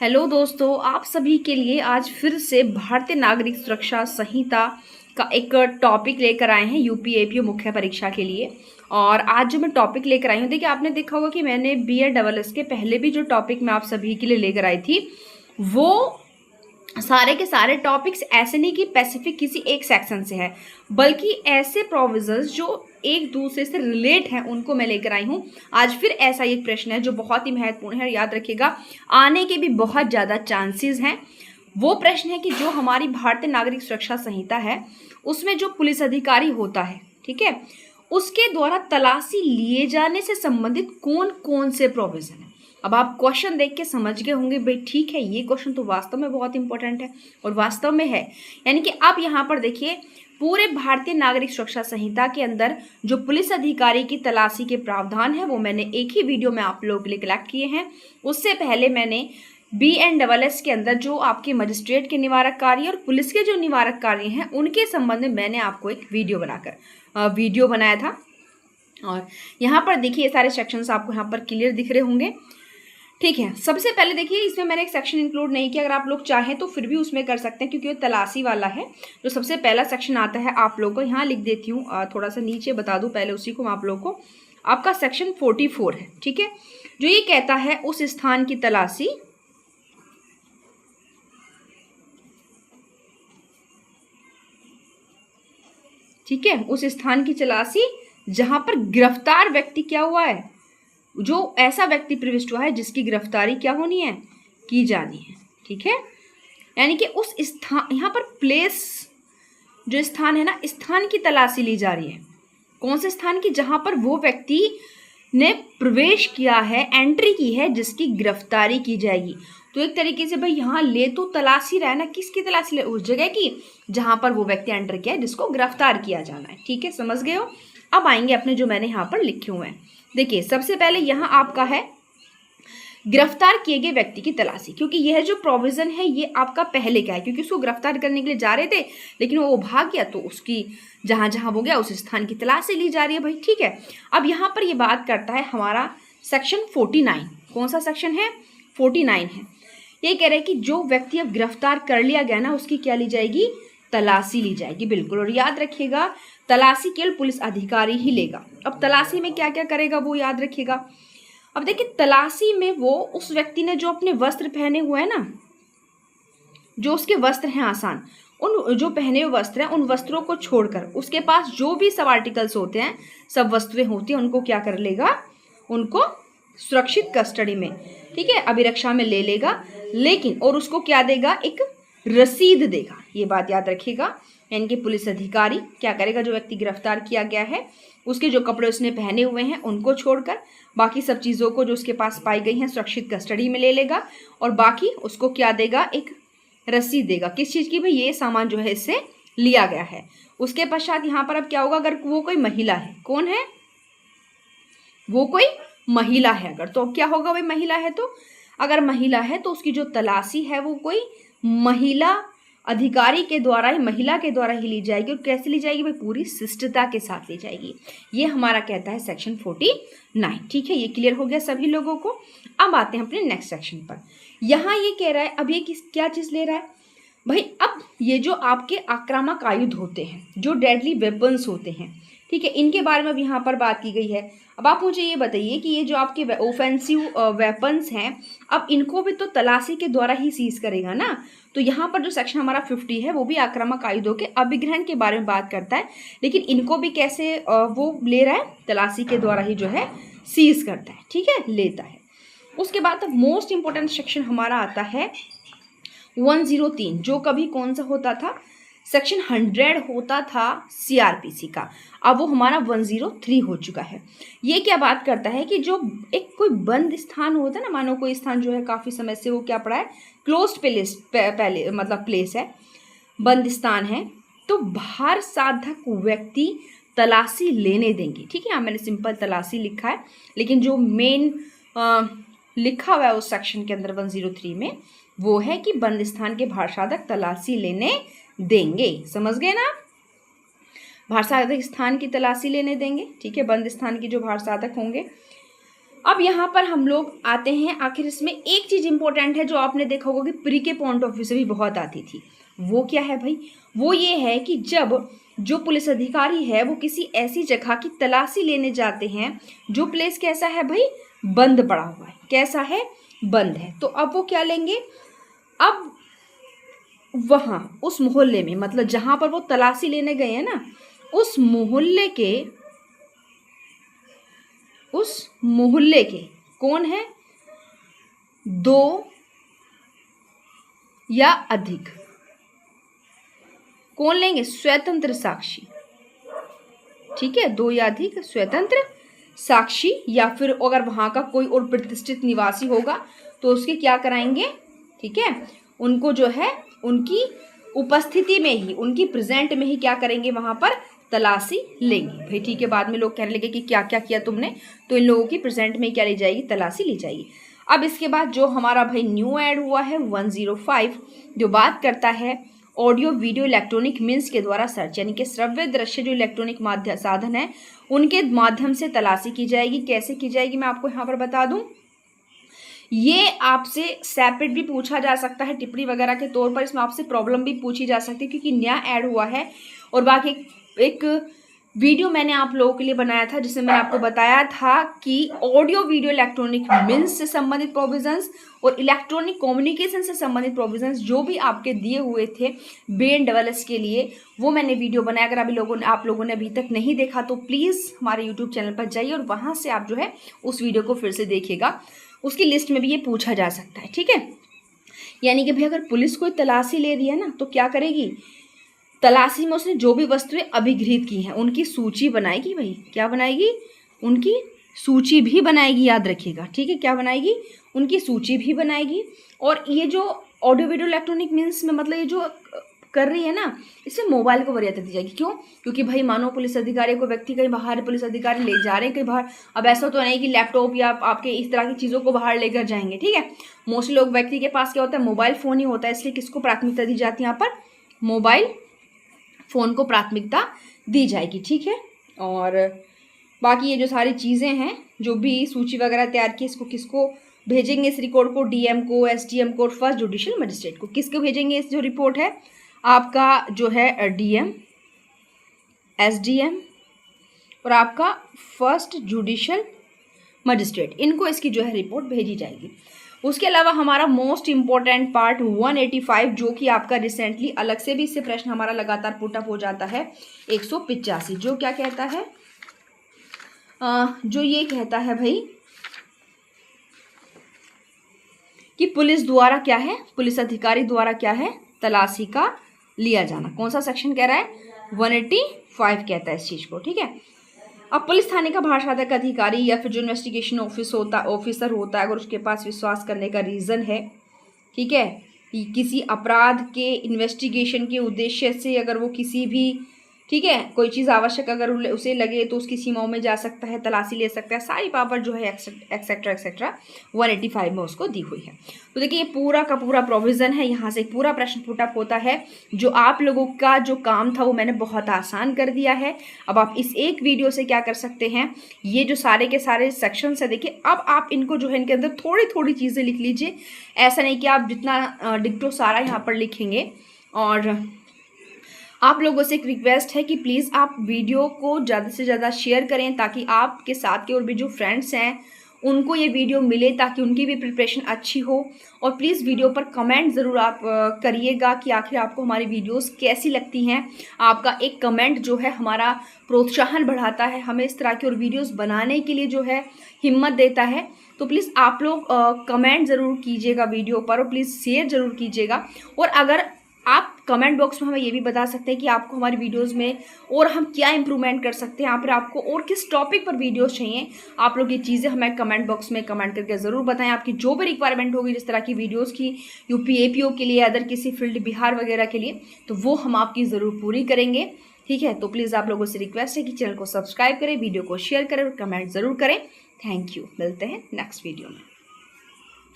Hello दोस्तों, आप सभी के लिए आज फिर से भारतीय नागरिक सुरक्षा संहिता का एक टॉपिक लेकर आए हैं यूपी एपीओ मुख्य परीक्षा के लिए। और आज जो मैं टॉपिक लेकर आई हूँ, देखिए आपने देखा होगा कि मैंने BEd के पहले भी जो टॉपिक मैं आप सभी के लिए लेकर आई थी वो सारे के सारे टॉपिक्स ऐसे नहीं कि स्पेसिफिक किसी एक सेक्शन से है, बल्कि ऐसे प्रोविजंस जो एक दूसरे से रिलेट हैं उनको मैं लेकर आई हूँ। आज फिर ऐसा एक प्रश्न है जो बहुत ही महत्वपूर्ण है, याद रखिएगा, आने के भी बहुत ज़्यादा चांसेस हैं। वो प्रश्न है कि जो हमारी भारतीय नागरिक सुरक्षा संहिता है उसमें जो पुलिस अधिकारी होता है, ठीक है, उसके द्वारा तलाशी लिए जाने से संबंधित कौन कौन से प्रोविजन है। अब आप क्वेश्चन देख के समझ गए होंगे, भाई ठीक है, ये क्वेश्चन तो वास्तव में बहुत इंपॉर्टेंट है और वास्तव में है। यानी कि आप यहाँ पर देखिए, पूरे भारतीय नागरिक सुरक्षा संहिता के अंदर जो पुलिस अधिकारी की तलाशी के प्रावधान है वो मैंने एक ही वीडियो में आप लोगों के लिए कलेक्ट किए हैं। उससे पहले मैंने BNSS के अंदर जो आपके मजिस्ट्रेट के निवारक कार्य और पुलिस के जो निवारक कार्य हैं उनके संबंध में मैंने आपको एक वीडियो बनाया था। और यहाँ पर देखिए, ये सारे सेक्शंस आपको यहाँ पर क्लियर दिख रहे होंगे, ठीक है। सबसे पहले देखिए, इसमें मैंने एक सेक्शन इंक्लूड नहीं किया, अगर आप लोग चाहें तो फिर भी उसमें कर सकते हैं क्योंकि वो तलाशी वाला है। जो सबसे पहला सेक्शन आता है, आप लोगों को यहाँ लिख देती हूँ, थोड़ा सा नीचे बता दूँ पहले उसी को आप लोगों को। आपका सेक्शन 44 है, ठीक है, जो ये कहता है उस स्थान की तलाशी ठीक है, उस स्थान की तलाशी जहां पर गिरफ्तार व्यक्ति क्या हुआ है, जो ऐसा व्यक्ति प्रविष्ट हुआ है जिसकी गिरफ्तारी क्या होनी है, की जानी है, ठीक है। यानी कि उस स्थान, यहाँ पर प्लेस जो स्थान है ना, स्थान की तलाशी ली जा रही है। कौन से स्थान की? जहां पर वो व्यक्ति ने प्रवेश किया है, एंट्री की है, जिसकी गिरफ्तारी की जाएगी। तो एक तरीके से भाई यहाँ ले तो तलाशी रहा है ना, किसकी तलाशी ले? उस जगह की जहां पर वो व्यक्ति एंटर किया है जिसको गिरफ्तार किया जाना है, ठीक है, समझ गए हो। अब आएंगे अपने जो मैंने यहाँ पर लिखे हुए हैं। देखिए सबसे पहले यहाँ आपका है गिरफ्तार किए गए व्यक्ति की तलाशी, क्योंकि यह जो प्रोविजन है ये आपका पहले का है, क्योंकि उसको गिरफ्तार करने के लिए जा रहे थे लेकिन वो भाग गया, तो उसकी जहां जहां हो गया उस स्थान की तलाशी ली जा रही है भाई, ठीक है। अब यहाँ पर ये बात करता है हमारा सेक्शन 49। कौन सा सेक्शन है? 49 है। ये कह रहे हैं कि जो व्यक्ति अब गिरफ्तार कर लिया गया ना, उसकी क्या ली जाएगी? तलाशी ली जाएगी, बिल्कुल। और याद रखिएगा, तलाशी केवल पुलिस अधिकारी ही लेगा। अब तलाशी में क्या क्या करेगा वो याद रखिएगा। अब देखिए, तलाशी में वो उस व्यक्ति ने जो अपने वस्त्र पहने हुए हैं ना, जो उसके वस्त्र हैं आसान, उन जो पहने हुए वस्त्र हैं उन वस्त्रों को छोड़कर उसके पास जो भी सब आर्टिकल्स होते हैं, सब वस्तुएं होती हैं, उनको क्या कर लेगा? उनको सुरक्षित कस्टडी में, ठीक है, अभिरक्षा में ले लेगा। लेकिन और उसको क्या देगा? एक रसीद देगा, ये बात याद रखिएगा। यानी कि पुलिस अधिकारी क्या करेगा? जो व्यक्ति गिरफ्तार किया गया है उसके जो कपड़े उसने पहने हुए हैं उनको छोड़कर बाकी सब चीज़ों को जो उसके पास पाई गई हैं सुरक्षित कस्टडी में ले लेगा, और बाकी उसको क्या देगा? एक रसीद देगा। किस चीज़ की? भाई ये सामान जो है इससे लिया गया है। उसके पश्चात यहाँ पर अब क्या होगा? अगर वो कोई महिला है, कौन है वो? कोई महिला है अगर, तो अब क्या होगा? भाई महिला है तो, अगर महिला है तो उसकी जो तलाशी है वो कोई महिला अधिकारी के द्वारा ही, महिला के द्वारा ही ली जाएगी। और कैसे ली जाएगी? भाई पूरी शिष्टता के साथ ली जाएगी। ये हमारा कहता है सेक्शन 49, ठीक है। ये क्लियर हो गया सभी लोगों को। अब आते हैं अपने नेक्स्ट सेक्शन पर। यहाँ ये कह रहा है, अब ये क्या चीज़ ले रहा है भाई? अब ये जो आपके आक्रामक आयुध होते हैं, जो डेडली वेपन्स होते हैं, ठीक है, इनके बारे में अब यहाँ पर बात की गई है। अब आप मुझे ये बताइए कि ये जो आपके ऑफेंसिव वेपन्स हैं, अब इनको भी तो तलाशी के द्वारा ही सीज करेगा ना। तो यहाँ पर जो सेक्शन हमारा 50 है वो भी आक्रामक आयुधों के अभिग्रहण के बारे में बात करता है, लेकिन इनको भी कैसे वो ले रहा है? तलाशी के द्वारा ही जो है सीज करता है, ठीक है, लेता है। उसके बाद अब मोस्ट इंपॉर्टेंट सेक्शन हमारा आता है 103, जो कभी कौन सा होता था? सेक्शन 100 होता था CRPC का, अब वो हमारा 103 हो चुका है। ये क्या बात करता है कि जो एक कोई बंद स्थान होता है ना, मानो कोई स्थान जो है काफ़ी समय से वो क्या पड़ा है? क्लोज्ड प्लेस, पहले मतलब प्लेस है, बंद स्थान है, तो बाहर साधक व्यक्ति तलाशी लेने देंगे, ठीक है। यहाँ मैंने सिंपल तलाशी लिखा है, लेकिन जो मेन लिखा हुआ है उस सेक्शन के अंदर 103 में वो है कि बंद स्थान के बाहर साधक तलाशी लेने देंगे। समझ गए ना? बाहर साधक स्थान की तलाशी लेने देंगे, ठीक है, बंद स्थान की जो बाहर साधक होंगे। अब यहाँ पर हम लोग आते हैं आखिर इसमें एक चीज़ इंपॉर्टेंट है जो आपने देखा होगा कि प्री के पॉइंट ऑफ व्यू से भी बहुत आती थी। वो क्या है भाई? वो ये है कि जब जो पुलिस अधिकारी है वो किसी ऐसी जगह की तलाशी लेने जाते हैं जो प्लेस कैसा है भाई? बंद पड़ा हुआ है। कैसा है? बंद है। तो अब वो क्या लेंगे? अब वहाँ उस मोहल्ले में, मतलब जहाँ पर वो तलाशी लेने गए हैं ना, उस मोहल्ले के कौन है? 2 या अधिक कौन लेंगे? स्वतंत्र साक्षी। ठीक है, 2 या अधिक स्वतंत्र साक्षी, या फिर अगर वहां का कोई और प्रतिष्ठित निवासी होगा तो उसके क्या कराएंगे? ठीक है, उनको जो है उनकी उपस्थिति में ही, उनकी प्रेजेंट में ही क्या करेंगे? वहां पर तलाशी लेंगे भाई। ठीक है, बाद में लोग कहने लगे कि क्या क्या किया तुमने, तो इन लोगों की प्रेजेंट में क्या ली जाएगी? तलाशी ली जाएगी। अब इसके बाद जो हमारा भाई न्यू ऐड हुआ है 105, जो बात करता है ऑडियो वीडियो इलेक्ट्रॉनिक मीन्स के द्वारा सर्च, यानी कि श्रव्य दृश्य जो इलेक्ट्रॉनिक माध्यम साधन है उनके माध्यम से तलाशी की जाएगी। कैसे की जाएगी मैं आपको यहाँ पर बता दूं। ये आपसे सेपरेट भी पूछा जा सकता है टिप्पणी वगैरह के तौर पर, इसमें आपसे प्रॉब्लम भी पूछी जा सकती है क्योंकि नया ऐड हुआ है। और बाकी एक वीडियो मैंने आप लोगों के लिए बनाया था जिसमें मैंने आपको बताया था कि ऑडियो वीडियो इलेक्ट्रॉनिक मीन्स से संबंधित प्रोविजंस और इलेक्ट्रॉनिक कम्युनिकेशन से संबंधित प्रोविजंस जो भी आपके दिए हुए थे BN के लिए, वो मैंने वीडियो बनाया। अगर आप लोगों ने अभी तक नहीं देखा तो प्लीज़ हमारे यूट्यूब चैनल पर जाइए और वहाँ से आप जो है उस वीडियो को फिर से देखिएगा। उसकी लिस्ट में भी ये पूछा जा सकता है। ठीक है, यानी कि भाई अगर पुलिस कोई तलाशी ले रही है ना तो क्या करेगी? तलाशी में उसने जो भी वस्तुएं अभिगृहित की हैं उनकी सूची बनाएगी भाई। क्या बनाएगी? उनकी सूची भी बनाएगी, याद रखिएगा। ठीक है, क्या बनाएगी? उनकी सूची भी बनाएगी। और ये जो ऑडियो वीडियो इलेक्ट्रॉनिक मीन्स में मतलब ये जो कर रही है ना, इसमें मोबाइल को वरीयता दी जाएगी। क्यों? क्योंकि भाई मानो पुलिस अधिकारी को व्यक्ति कहीं बाहर, पुलिस अधिकारी ले जा रहे हैं कहीं बाहर, अब ऐसा तो नहीं कि लैपटॉप या आपके इस तरह की चीज़ों को बाहर लेकर जाएंगे। ठीक है, मोस्टली लोग व्यक्ति के पास क्या होता है? मोबाइल फ़ोन ही होता है। इसलिए किसको प्राथमिकता दी जाती है यहाँ पर? मोबाइल फ़ोन को प्राथमिकता दी जाएगी। ठीक है, और बाकी ये जो सारी चीज़ें हैं, जो भी सूची वगैरह तैयार की, इसको किसको भेजेंगे? इस रिकॉर्ड को DM को, SDM को और फर्स्ट जुडिशियल मजिस्ट्रेट को। किसको भेजेंगे? इस जो रिपोर्ट है आपका जो है DM, SDM और आपका फर्स्ट जुडिशियल मजिस्ट्रेट, इनको इसकी जो है रिपोर्ट भेजी जाएगी। उसके अलावा हमारा मोस्ट इम्पॉर्टेंट पार्ट 185, जो कि आपका रिसेंटली अलग से भी इससे प्रश्न हमारा लगातार पुटअप हो जाता है, 185, जो क्या कहता है? जो ये कहता है भाई कि पुलिस द्वारा क्या है? पुलिस अधिकारी द्वारा क्या है? तलाशी का लिया जाना। कौन सा सेक्शन कह रहा है? 185 कहता है इस चीज़ को। ठीक है, अब पुलिस थाने का भाषात्मक अधिकारी या फिर जो इन्वेस्टिगेशन ऑफिसर होता है, अगर उसके पास विश्वास करने का रीज़न है, ठीक है, किसी अपराध के इन्वेस्टिगेशन के उद्देश्य से अगर वो किसी भी, ठीक है, कोई चीज़ आवश्यक अगर उसे लगे तो उसकी सीमाओं में जा सकता है, तलाशी ले सकता है, सारी पावर जो है एक्सेट्रा 185 में उसको दी हुई है। तो देखिए ये पूरा का पूरा प्रोविज़न है, यहाँ से पूरा प्रश्न पुटअप होता है। जो आप लोगों का जो काम था वो मैंने बहुत आसान कर दिया है। अब आप इस एक वीडियो से क्या कर सकते हैं, ये जो सारे के सारे सेक्शंस है, देखिए अब आप इनको जो है इनके अंदर थोड़ी थोड़ी चीज़ें लिख लीजिए। ऐसा नहीं कि आप जितना डिक्टो सारा यहाँ पर लिखेंगे। और आप लोगों से एक रिक्वेस्ट है कि प्लीज़ आप वीडियो को ज़्यादा से ज़्यादा शेयर करें ताकि आपके साथ के और भी जो फ्रेंड्स हैं उनको ये वीडियो मिले, ताकि उनकी भी प्रिपरेशन अच्छी हो। और प्लीज़ वीडियो पर कमेंट ज़रूर आप करिएगा कि आखिर आपको हमारी वीडियोस कैसी लगती हैं। आपका एक कमेंट जो है हमारा प्रोत्साहन बढ़ाता है, हमें इस तरह की और वीडियोस बनाने के लिए जो है हिम्मत देता है। तो प्लीज़ आप लोग कमेंट ज़रूर कीजिएगा वीडियो पर, और प्लीज़ शेयर ज़रूर कीजिएगा। और अगर आप कमेंट बॉक्स में हमें ये भी बता सकते हैं कि आपको हमारी वीडियोस में और हम क्या इंप्रूवमेंट कर सकते हैं, यहाँ पर आपको और किस टॉपिक पर वीडियोस चाहिए। आप लोग ये चीज़ें हमें कमेंट बॉक्स में कमेंट करके ज़रूर बताएं। आपकी जो भी रिक्वायरमेंट होगी जिस तरह की वीडियोस की, UP APO के लिए, अदर किसी फील्ड बिहार वगैरह के लिए, तो वो हम आपकी ज़रूर पूरी करेंगे। ठीक है, तो प्लीज़ आप लोगों से रिक्वेस्ट है कि चैनल को सब्सक्राइब करें, वीडियो को शेयर करें और कमेंट ज़रूर करें। थैंक यू, मिलते हैं नेक्स्ट वीडियो में।